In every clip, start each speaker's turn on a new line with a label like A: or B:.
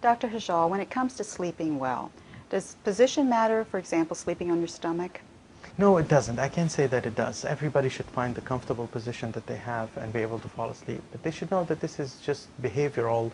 A: Dr. Hajal, when it comes to sleeping well, does position matter, for example, sleeping on your stomach?
B: No, it doesn't. I can't say that it does. Everybody should find the comfortable position that they have and be able to fall asleep. But they should know that this is just behavioral.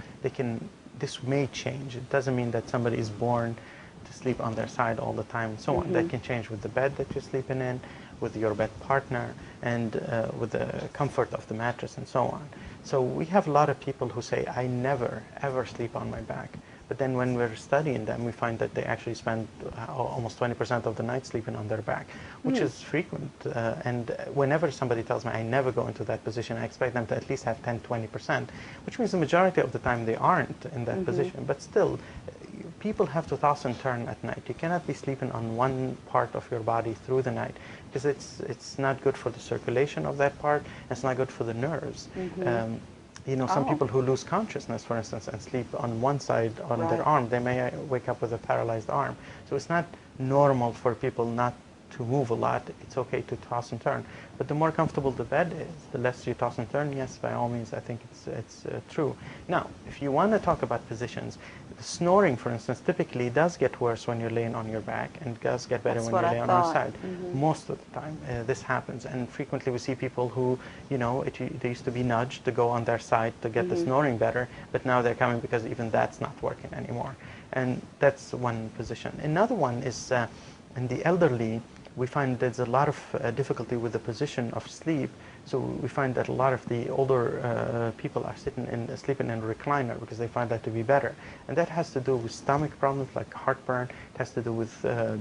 B: This may change. It doesn't mean that somebody is born to sleep on their side all the time and so on. That can change with the bed that you're sleeping in, with your bed partner, and with the comfort of the mattress and so on. So we have a lot of people who say, I never, ever sleep on my back. But then when we're studying them, we find that they actually spend almost 20% of the night sleeping on their back, which is frequent. And whenever somebody tells me I never go into that position, I expect them to at least have 10-20%, which means the majority of the time they aren't in that position. But still, people have to toss and turn at night. You cannot be sleeping on one part of your body through the night, because it's not good for the circulation of that part, and it's not good for the nerves. You know, some people who lose consciousness, for instance, and sleep on one side on their arm, they may wake up with a paralyzed arm. So it's not normal for people not to move a lot. It's okay to toss and turn. But the more comfortable the bed is, the less you toss and turn, yes, by all means, I think it's true. Now, if you want to talk about positions, the snoring, for instance, typically does get worse when you're laying on your back, and does get better when you're laying on your side. Most of the time, this happens. And frequently we see people who, you know, they used to be nudged to go on their side to get the snoring better, but now they're coming because even that's not working anymore. And that's one position. Another one is in the elderly. We find there's a lot of difficulty with the position of sleep. So we find that a lot of the older people are sleeping in a recliner because they find that to be better. And that has to do with stomach problems like heartburn. It has to do with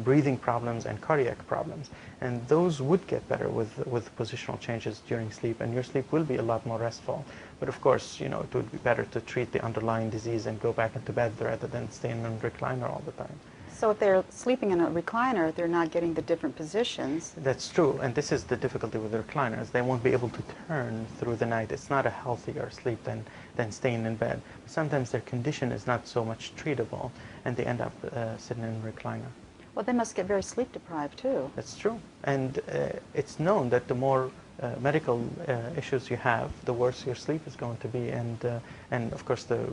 B: breathing problems and cardiac problems. And those would get better with positional changes during sleep, and your sleep will be a lot more restful. But of course, you know, it would be better to treat the underlying disease and go back into bed rather than stay in a recliner all the time.
A: So if they're sleeping in a recliner, they're not getting the different positions.
B: That's true, and this is the difficulty with the recliners. They won't be able to turn through the night. It's not a healthier sleep than staying in bed. Sometimes their condition is not so much treatable, and they end up sitting in a recliner.
A: Well, they must get very sleep deprived too.
B: That's true, and it's known that the more medical issues you have, the worse your sleep is going to be, and of course the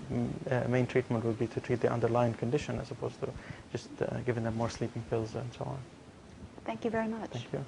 B: main treatment would be to treat the underlying condition as opposed to just giving them more sleeping pills and so on.
A: Thank you very much.
B: Thank you.